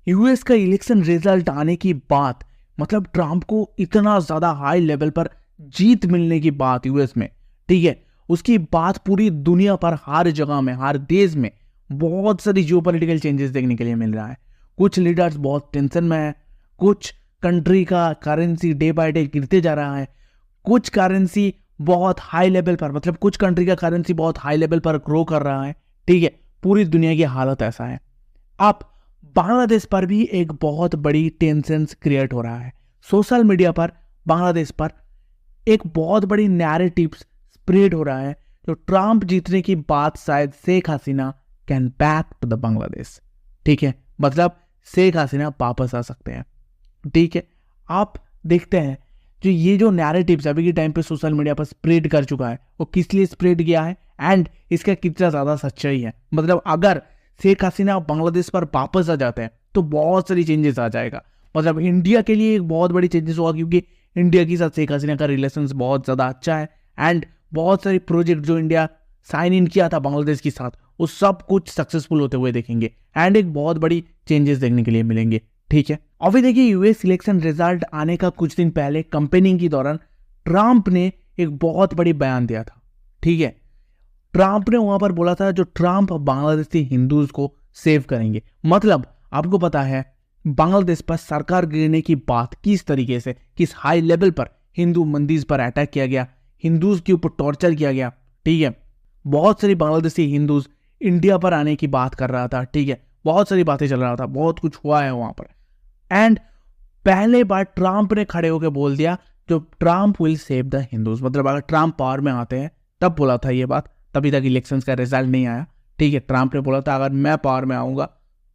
US का election result आने की बात, मतलब ट्रम्प को इतना ज्यादा हाई लेवल पर जीत मिलने की बात यूएस में, ठीक है, उसकी बात पूरी दुनिया पर, हर जगह में, हर देश में बहुत सारी जियोपॉलिटिकल चेंजेस देखने के लिए मिल रहा है। कुछ लीडर्स बहुत टेंशन में है, कुछ कंट्री का करेंसी डे बाय डे गिरते जा रहा है, कुछ करेंसी बहुत हाई लेवल पर, मतलब कुछ कंट्री का करेंसी बहुत हाई लेवल पर ग्रो कर रहा है, ठीक है। पूरी दुनिया की हालत ऐसा है। अब बांग्लादेश पर भी एक बहुत बड़ी टेंशन क्रिएट हो रहा है। सोशल मीडिया पर बांग्लादेश पर एक बहुत बड़ी नैरेटिव स्प्रेड हो रहा है, जो ट्रम्प जीतने की बात शायद Sheikh Hasina can back to the Bangladesh, ठीक है, मतलब शेख हसीना वापस आ सकते हैं, ठीक है। आप देखते हैं जो ये जो नैरेटिव्स अभी के टाइम पे सोशल मीडिया पर स्प्रेड कर चुका है, वो किस लिए स्प्रेड किया है एंड इसका कितना ज्यादा सच्चाई है। मतलब अगर शेख हसीना बांग्लादेश पर वापस आ जाते हैं तो बहुत सारी चेंजेस आ जाएगा। मतलब इंडिया के लिए एक बहुत बड़ी चेंजेस होगा, क्योंकि इंडिया के साथ शेख हसीना का रिलेशंस बहुत ज़्यादा अच्छा है एंड बहुत सारी प्रोजेक्ट जो इंडिया साइन इन किया था बांग्लादेश के साथ, वो सब कुछ सक्सेसफुल होते हुए देखेंगे एंड एक बहुत बड़ी चेंजेस देखने के लिए मिलेंगे, ठीक है। अभी देखिए, यूएस इलेक्शन रिजल्ट आने का कुछ दिन पहले कैंपेनिंग के दौरान ट्रम्प ने एक बहुत बड़ी बयान दिया था, ठीक है। ट्रम्प ने वहां पर बोला था जो ट्रम्प बांग्लादेशी हिंदूज को सेव करेंगे। मतलब आपको पता है बांग्लादेश पर सरकार गिरने की बात किस तरीके से, किस हाई लेवल पर हिंदू मंदिर पर अटैक किया गया, हिंदूज के ऊपर टॉर्चर किया गया, ठीक है। बहुत सारी बांग्लादेशी हिंदूज इंडिया पर आने की बात कर रहा था, ठीक है, बहुत सारी बातें चल रहा था, बहुत कुछ हुआ है वहां पर। एंड पहले बार ट्रम्प ने खड़े होकर बोल दिया जो Trump will save the Hindus. मतलब अगर ट्रम्प पावर में आते हैं तब बोला था ये बात, तभी तक इलेक्शंस का रिजल्ट नहीं आया, ठीक है। ट्रम्प ने बोला था अगर मैं पावर में आऊंगा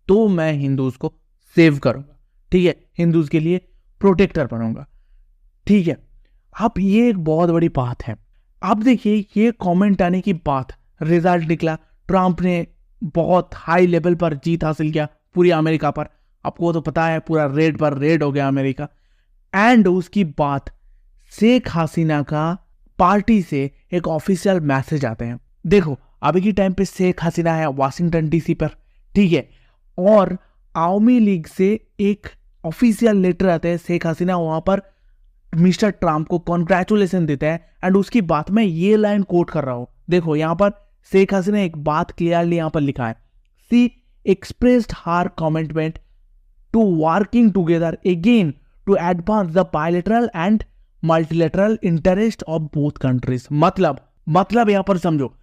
तो मैं हिंदूज को सेव करूंगा, ठीक है, हिंदूज के लिए प्रोटेक्टर बनूंगा, ठीक है। अब ये एक बहुत बड़ी बात है। अब देखिए, ये कमेंट आने की बात, रिजल्ट निकला, ट्रम्प ने बहुत हाई लेवल पर जीत हासिल किया पूरी अमेरिका पर। आपको तो पता है पूरा रेड पर रेड हो गया अमेरिका। एंड उसकी बात शेख हसीना का पार्टी से एक ऑफिशियल मैसेज आते हैं। देखो अभी के टाइम पे शेख हसीना है वाशिंगटन डीसी पर, ठीक है, और आवामी लीग से एक ऑफिशियल लेटर आता है। शेख हसीना वहां पर मिस्टर ट्रम्प को कॉन्ग्रेचुलेशन देता है एंड उसकी बात में ये लाइन कोट कर रहा हूं। देखो यहां पर शेख हसीना एक बात क्लियरली यहां पर लिखा है, she expressed her commitment to working together again to advance the bilateral and multilateral interest of both countries. मतलब यहां पर समझो,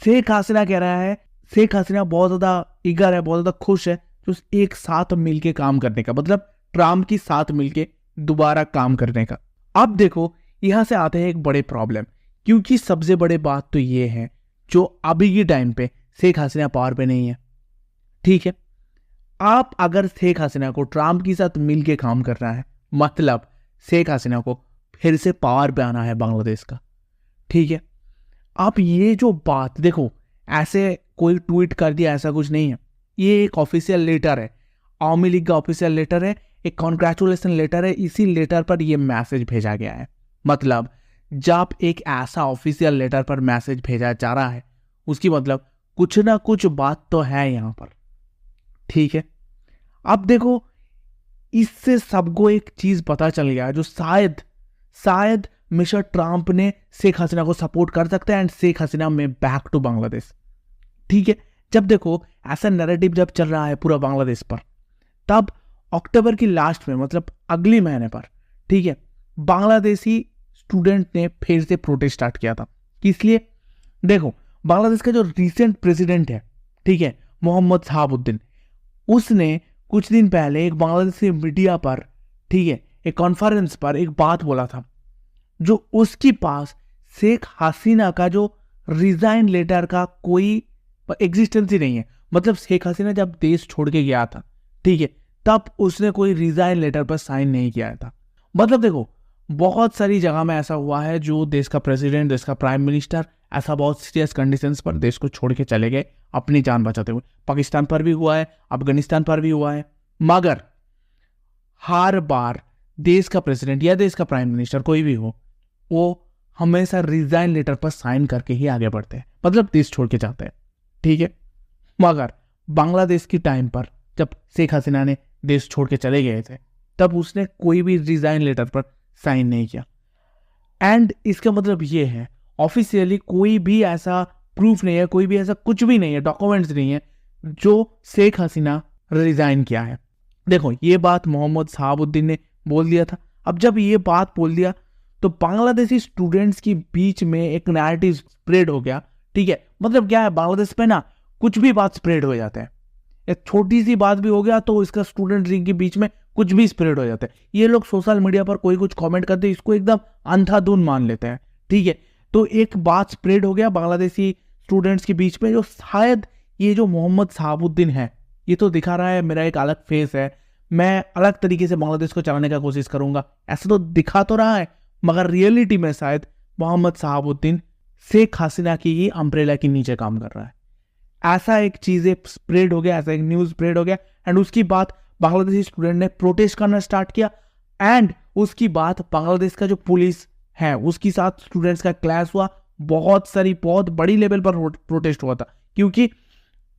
शेख हसीना कह रहा है, शेख हसीना बहुत ज्यादा ईगर है, बहुत ज्यादा खुश है तो एक साथ मिलके काम करने का, मतलब ट्रम्प के साथ मिलके दोबारा काम करने का। अब देखो यहां से आते हैं एक बड़े प्रॉब्लम, क्योंकि सबसे बड़े बात तो ये है जो अभी के टाइम पे शेख हसीना पावर पे नहीं है, ठीक है। आप अगर शेख हसीना को ट्रम्प के साथ मिलके काम करना है, मतलब शेख हसीना को फिर से पावर पे आना है बांग्लादेश का, ठीक है। आप ये जो बात देखो, ऐसे कोई ट्वीट कर दिया ऐसा कुछ नहीं है, ये एक ऑफिशियल लेटर है, आवामी लीग का ऑफिशियल लेटर है, एक कॉन्ग्रेचुलेशन लेटर है। इसी लेटर पर यह मैसेज भेजा गया है। मतलब जब एक ऐसा ऑफिशियल लेटर पर मैसेज भेजा जा रहा है, उसकी मतलब कुछ ना कुछ बात तो है यहां पर, ठीक है। अब देखो इससे सबको एक चीज पता चल गया जो शायद मिस्टर ट्रम्प ने शेख हसीना को सपोर्ट कर सकता है एंड शेख हसीना में बैक टू बांग्लादेश, ठीक है। जब देखो ऐसा नैरेटिव जब चल रहा है पूरा बांग्लादेश पर, तब अक्टूबर की लास्ट में, मतलब अगले महीने पर, ठीक है, बांग्लादेशी स्टूडेंट ने फिर से प्रोटेस्ट स्टार्ट किया था। किस लिए? देखो बांग्लादेश का जो रिसेंट प्रेसिडेंट है, ठीक है, मोहम्मद शहाबुद्दीन, उसने कुछ दिन पहले एक बांग्लादेशी मीडिया पर, ठीक है, एक कॉन्फ्रेंस पर एक बात बोला था जो उसके पास शेख हसीना का जो रिजाइन लेटर का कोई एग्जिस्टेंस ही नहीं है। मतलब शेख हसीना जब देश छोड़ के गया था, ठीक है, तब उसने कोई रिजाइन लेटर पर साइन नहीं किया था। मतलब देखो बहुत सारी जगह में ऐसा हुआ है जो देश का प्रेसिडेंट, देश का प्राइम मिनिस्टर ऐसा बहुत सीरियस कंडीशंस पर देश को छोड़ के चले गए अपनी जान बचाते हुए। पाकिस्तान पर भी हुआ है, अफगानिस्तान पर भी हुआ है, मगर हर बार देश का प्रेसिडेंट या देश का प्राइम मिनिस्टर कोई भी हो, वो हमेशा रिजाइन लेटर पर साइन करके ही आगे बढ़ते हैं, मतलब देश छोड़ के जाते हैं, ठीक है। मगर बांग्लादेश की टाइम पर जब शेख हसीना ने देश छोड़ के चले गए थे, तब उसने कोई भी रिजाइन लेटर पर साइन नहीं किया। एंड इसका मतलब ये है ऑफिशियली कोई भी ऐसा प्रूफ नहीं है, कोई भी ऐसा कुछ भी नहीं है, डॉक्यूमेंट्स नहीं है जो शेख हसीना रिजाइन किया है। देखो ये बात मोहम्मद शहाबुद्दीन ने बोल दिया था। अब जब ये बात बोल दिया तो बांग्लादेशी स्टूडेंट्स के बीच में एक नैरेटिव स्प्रेड हो गया। ठीक है, मतलब क्या है, बांग्लादेश पे ना कुछ भी बात स्प्रेड हो जाता है, एक छोटी सी बात भी हो गया तो इसका स्टूडेंट के बीच में कुछ भी स्प्रेड हो जाता है। ये लोग सोशल मीडिया पर कोई कुछ कमेंट करते हैं, इसको एकदम अंधाधुन मान लेते हैं। ठीक है, तो एक बात स्प्रेड हो गया बांग्लादेशी स्टूडेंट्स के बीच में, जो शायद ये जो मोहम्मद शहाबुद्दीन है ये तो दिखा रहा है मेरा एक अलग फेस है, मैं अलग तरीके से बांग्लादेश को चलाने का कोशिश करूंगा, ऐसा तो दिखा तो रहा है, मगर रियलिटी में शायद मोहम्मद शहाबुद्दीन शेख हसीना की ही अम्ब्रेला के नीचे काम कर रहा है। ऐसा एक चीजें स्प्रेड हो गया, ऐसा एक न्यूज स्प्रेड हो गया। एंड उसकी बात बांग्लादेशी स्टूडेंट ने प्रोटेस्ट करना स्टार्ट किया। एंड उसकी बात बांग्लादेश का जो पुलिस है उसके साथ स्टूडेंट्स का क्लैश हुआ, बहुत बड़ी लेवल पर प्रोटेस्ट हुआ था, क्योंकि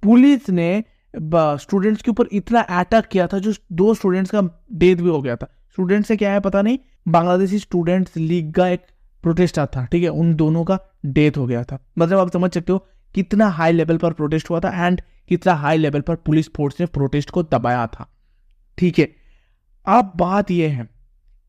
पुलिस ने स्टूडेंट्स के ऊपर इतना अटैक किया था, जो 2 स्टूडेंट्स का डेथ भी हो गया था। स्टूडेंट्स से क्या है पता नहीं, बांग्लादेशी स्टूडेंट्स लीग का एक प्रोटेस्ट था, ठीक है, उन दोनों का डेथ हो गया था। मतलब आप समझ सकते हो कितना हाई लेवल पर प्रोटेस्ट हुआ था एंड कितना हाई लेवल पर पुलिस फोर्स ने प्रोटेस्ट को दबाया था। ठीक है, अब बात यह है,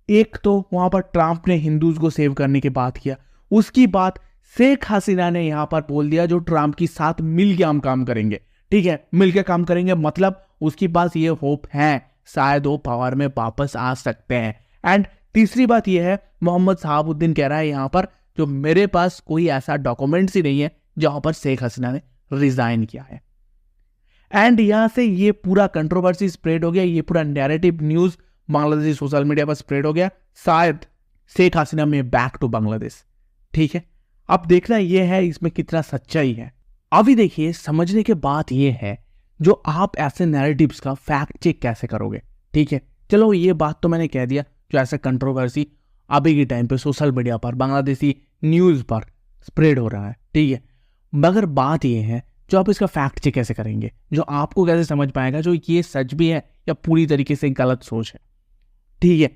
एक तो वहां पर ट्रंप ने हिंदूज को सेव करने की बात किया, उसकी बात शेख हसीना ने यहां पर बोल दिया जो ट्रंप के साथ मिलकर हम काम करेंगे। ठीक है, मिलकर काम करेंगे मतलब उसके पास ये होप है शायद वो पावर में वापस आ सकते हैं। एंड तीसरी बात यह है, मोहम्मद शहाबुद्दीन कह रहा है यहां पर जो मेरे पास कोई ऐसा डॉक्यूमेंट्स ही नहीं है जहां पर शेख हसीना ने रिजाइन किया है। एंड यहां से ये पूरा कंट्रोवर्सी स्प्रेड हो गया, ये पूरा narrative news Bangladeshi social media पर स्प्रेड हो गया, शायद शेख हसीना में बैक टू बांग्लादेश। ठीक है, अब देखना यह है इसमें कितना सच्चाई है। अभी देखिए, समझने के बात यह है जो आप ऐसे नैरेटिव्स का फैक्ट चेक कैसे करोगे। ठीक है, चलो ये बात तो मैंने कह दिया, जो ऐसा कंट्रोवर्सी अभी के टाइम पे सोशल मीडिया पर बांग्लादेशी न्यूज पर स्प्रेड हो रहा है। ठीक है, मगर बात यह है जो आप इसका फैक्ट चेक कैसे करेंगे, जो आपको कैसे समझ पाएगा जो ये सच भी है या पूरी तरीके से गलत सोच है। ठीक है,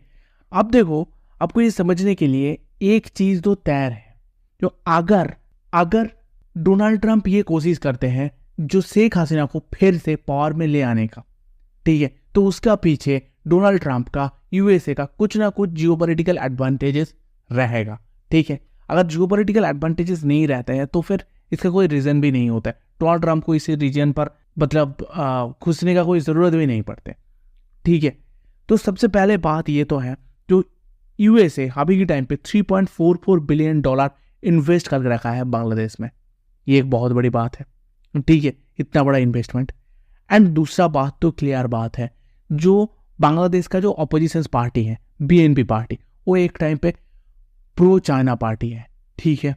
अब देखो, आपको ये समझने के लिए एक चीज तो तय है, जो अगर डोनाल्ड ट्रंप ये कोशिश करते हैं जो शेख हसीना को फिर से पावर में ले आने का, ठीक है, तो उसका पीछे डोनाल्ड ट्रंप का, यूएसए का कुछ ना कुछ जियोपॉलिटिकल एडवांटेजेस रहेगा। ठीक है, अगर जियोपॉलिटिकल एडवांटेजेस नहीं रहते हैं तो फिर इसका कोई रीजन भी नहीं होता है, डोनाल्ड ट्रंप को इस रीजन पर मतलब घुसने का कोई जरूरत भी नहीं पड़ते। ठीक है, तो सबसे पहले बात ये तो है जो यूएसए अभी के टाइम पे $3.44 बिलियन इन्वेस्ट कर रखा है बांग्लादेश में, ये एक बहुत बड़ी बात है। ठीक है, इतना बड़ा इन्वेस्टमेंट। एंड दूसरा बात तो क्लियर बात है, जो बांग्लादेश का जो अपोजिशन पार्टी है बीएनपी पार्टी, वो एक टाइम पे प्रो चाइना पार्टी है। ठीक है,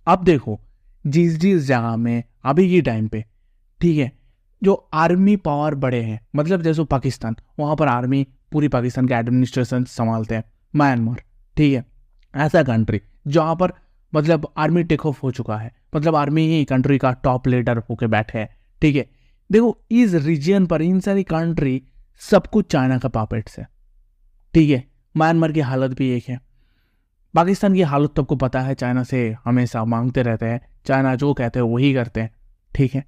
अब देखो जिस जगह में अभी के टाइम पे, ठीक है, जो आर्मी पावर बड़े हैं, मतलब जैसे पाकिस्तान, वहां पर आर्मी पूरी पाकिस्तान का एडमिनिस्ट्रेशन संभालते हैं। म्यांमार, ठीक है, ऐसा कंट्री जहां पर मतलब आर्मी टेक ऑफ हो चुका है, मतलब आर्मी ही कंट्री का टॉप लीडर होके बैठे हैं। ठीक है, देखो इस रीजन पर इन सारी कंट्री सब कुछ चाइना का पॉपेट्स है। ठीक है, म्यांमार की हालत भी एक है, पाकिस्तान की हालत तो आपको पता है, चाइना से हमेशा मांगते रहते हैं, चाइना जो कहते हैं वही करते हैं। ठीक है,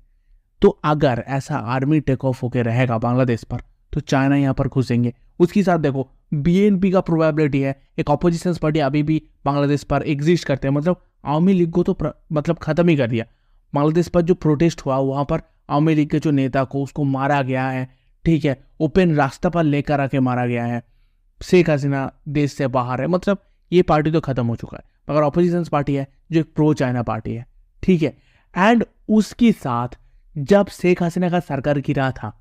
तो अगर ऐसा आर्मी टेक ऑफ होके रहेगा बांग्लादेश पर तो चाइना यहाँ पर घुसेंगे। उसके साथ देखो बीएनपी का प्रोबेबिलिटी है, एक अपोजिशन पार्टी अभी भी बांग्लादेश पर एग्जिस्ट करते हैं, मतलब आवामी लीग को तो मतलब खत्म ही कर दिया। बांग्लादेश पर जो प्रोटेस्ट हुआ वहां पर आवामी लीग के जो नेता को उसको मारा गया है। ठीक है, ओपन रास्ता पर लेकर आके मारा गया है, शेख हसीना देश से बाहर है, मतलब ये पार्टी तो खत्म हो चुका है, मगर अपोजिशन पार्टी है जो एक प्रो चाइना पार्टी है। ठीक है, एंड उसके साथ जब शेख हसीना का सरकार गिरा था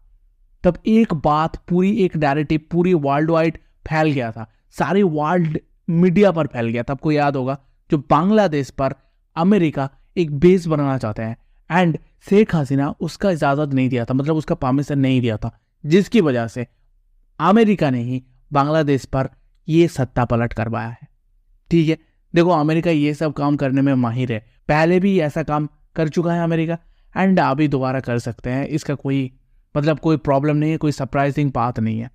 तब एक बात, पूरी एक नैरेटिव पूरी वर्ल्ड वाइड फैल गया था, सारी वर्ल्ड मीडिया पर फैल गया था। आपको याद होगा जो बांग्लादेश पर अमेरिका एक बेस बनाना चाहते हैं एंड शेख हसीना उसका इजाजत नहीं दिया था, मतलब उसका परमिशन नहीं दिया था, जिसकी वजह से अमेरिका ने ही बांग्लादेश पर यह सत्ता पलट करवाया है। ठीक है, देखो अमेरिका ये सब काम करने में माहिर है, पहले भी ऐसा काम कर चुका है अमेरिका एंड अभी दोबारा कर सकते हैं, इसका कोई मतलब कोई प्रॉब्लम नहीं है, कोई सरप्राइजिंग बात नहीं है,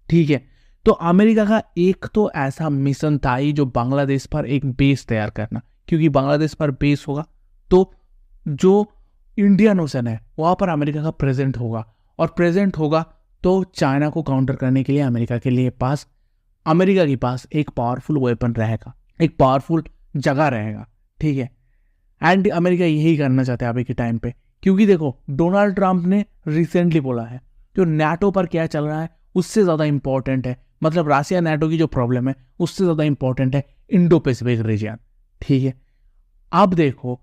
ठीक है। तो अमेरिका का एक तो ऐसा मिशन था ही जो बांग्लादेश पर एक बेस तैयार करना, क्योंकि बांग्लादेश पर बेस होगा तो जो इंडियन ओशन है वहां पर अमेरिका का प्रेजेंट होगा, और प्रेजेंट होगा तो चाइना को काउंटर करने के लिए अमेरिका के पास एक पावरफुल वेपन रहेगा, एक पावरफुल जगह रहेगा, ठीक है। एंड अमेरिका यही करना चाहता है अभी के टाइम पे, क्योंकि देखो डोनाल्ड ट्रंप ने रिसेंटली बोला है जो नाटो पर क्या चल रहा है उससे ज़्यादा इंपॉर्टेंट है, मतलब रशिया नाटो की जो प्रॉब्लम है उससे ज़्यादा इंपॉर्टेंट है इंडो पैसिफिक रीजन, ठीक है। अब देखो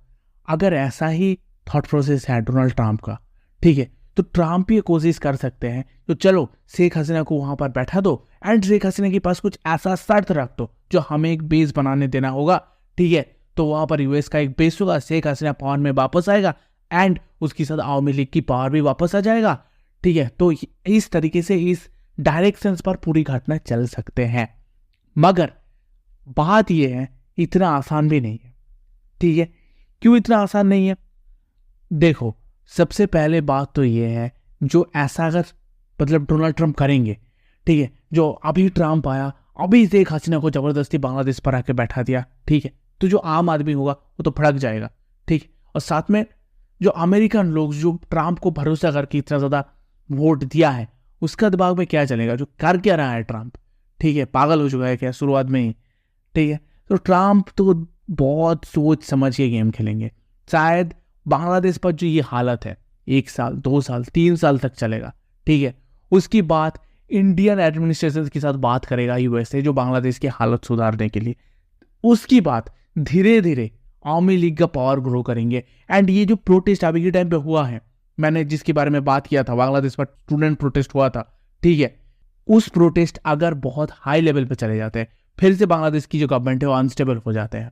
अगर ऐसा ही थॉट प्रोसेस है डोनाल्ड ट्रंप का, ठीक है, तो ट्रंप ये कोशिश कर सकते हैं तो चलो शेख हसीना को वहां पर बैठा दो एंड शेख हसीना के पास कुछ ऐसा शर्त रख दो जो हमें एक बेस बनाने देना होगा, ठीक है। तो वहां पर यूएस का एक बेस होगा, शेख हसीना पावर में वापस आएगा एंड उसके साथ आवामी लीग की पावर भी वापस आ जाएगा, ठीक है। तो इस तरीके से इस डायरेक्शन पर पूरी घटना चल सकते हैं, मगर बात यह है इतना आसान भी नहीं है, ठीक है। क्यों इतना आसान नहीं है? देखो सबसे पहले बात तो यह है जो ऐसा अगर मतलब डोनाल्ड ट्रंप करेंगे, ठीक है, जो अभी ट्रंप आया अभी शेख हसीना को जबरदस्ती बांग्लादेश पर आके बैठा दिया, ठीक है, तो जो आम आदमी होगा वो तो भड़क जाएगा, ठीक। और साथ में जो अमेरिकन लोग जो ट्रंप को भरोसा करके इतना ज्यादा वोट दिया है उसका दिमाग में क्या चलेगा, जो कर क्या रहा है ट्रंप, ठीक है, पागल हो चुका है क्या शुरुआत में ही, ठीक है। तो ट्रंप तो बहुत सोच समझ के गेम खेलेंगे, शायद बांग्लादेश पर जो ये हालत है 1 साल 2 साल 3 साल तक चलेगा, ठीक है। उसकी बात इंडियन एडमिनिस्ट्रेशन के साथ बात करेगा यूएसए जो बांग्लादेश की हालत सुधारने के लिए, उसकी बात धीरे धीरे आवामी लीग का पावर ग्रो करेंगे। एंड ये जो प्रोटेस्ट अभी के टाइम पे हुआ है, मैंने जिसके बारे में बात किया था, बांग्लादेश पर स्टूडेंट प्रोटेस्ट हुआ था, ठीक है, उस प्रोटेस्ट अगर बहुत हाई लेवल पे चले जाते हैं फिर से बांग्लादेश की जो गवर्नमेंट है वो अनस्टेबल हो जाते हैं,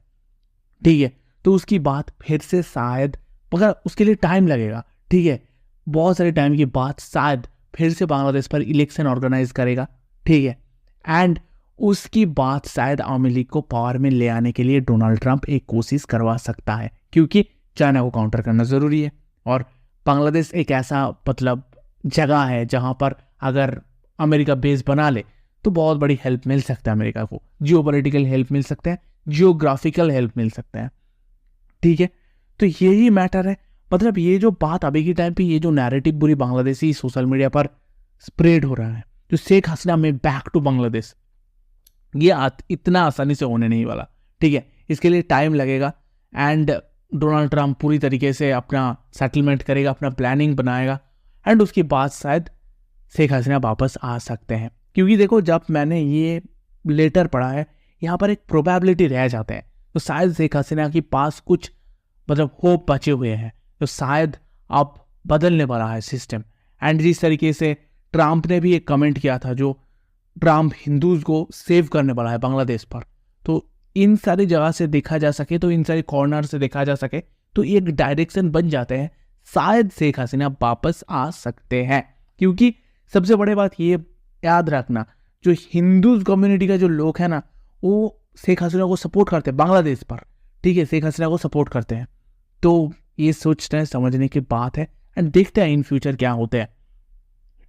ठीक है, तो उसकी बात फिर से शायद, मगर उसके लिए टाइम लगेगा, ठीक है, बहुत सारे टाइम की बात शायद फिर से बांग्लादेश पर इलेक्शन ऑर्गेनाइज करेगा, ठीक है। एंड उसकी बात शायद आवामी लीग को पावर में ले आने के लिए डोनाल्ड ट्रंप एक कोशिश करवा सकता है, क्योंकि चाइना को काउंटर करना जरूरी है और बांग्लादेश एक ऐसा मतलब जगह है जहां पर अगर अमेरिका बेस बना ले तो बहुत बड़ी हेल्प मिल सकता है अमेरिका को, जियोपॉलिटिकल हेल्प मिल सकते हैं, जियोग्राफिकल हेल्प मिल सकते हैं, ठीक है। तो यही मैटर है, मतलब ये जो बात अभी के टाइम पे ये जो नैरेटिव पूरी बांग्लादेशी सोशल मीडिया पर स्प्रेड हो रहा है जो शेख हसीना में बैक टू बांग्लादेश, ये इतना आसानी से होने नहीं वाला, ठीक है, इसके लिए टाइम लगेगा। एंड डोनाल्ड ट्रंप पूरी तरीके से अपना सेटलमेंट करेगा, अपना प्लानिंग बनाएगा एंड उसके बाद शायद शेख हसीना वापस आ सकते हैं, क्योंकि देखो जब मैंने ये लेटर पढ़ा है यहाँ पर एक प्रोबेबिलिटी रह जाते हैं, तो शायद शेख हसीना के पास कुछ मतलब होप बचे हुए हैं, तो शायद अब बदलने वाला है सिस्टम। एंड जिस तरीके से ट्रंप ने भी एक कमेंट किया था जो ट्रंप हिंदूज को सेव करने वाला है बांग्लादेश पर, तो इन सारी जगह से देखा जा सके, तो इन सारे कॉर्नर से देखा जा सके तो एक डायरेक्शन बन जाते हैं, शायद शेख हसीना वापस आ सकते हैं। क्योंकि सबसे बड़ी बात ये याद रखना, जो हिंदूज कम्युनिटी का जो लोग है ना वो शेख हसीना को सपोर्ट करते हैं बांग्लादेश पर, ठीक है, शेख हसीना को सपोर्ट करते हैं, तो ये सोचना समझने की बात है एंड देखते हैं इन फ्यूचर क्या होते हैं,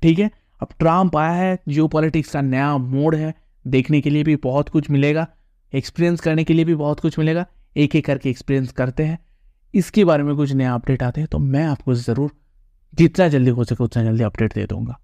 ठीक है। अब ट्रंप आया है, जियोपॉलिटिक्स का नया मोड़ है, देखने के लिए भी बहुत कुछ मिलेगा, एक्सपीरियंस करने के लिए भी बहुत कुछ मिलेगा, एक एक करके एक्सपीरियंस करते हैं, इसके बारे में कुछ नया अपडेट आते हैं तो मैं आपको ज़रूर जितना जल्दी हो सके उतना जल्दी अपडेट दे दूंगा।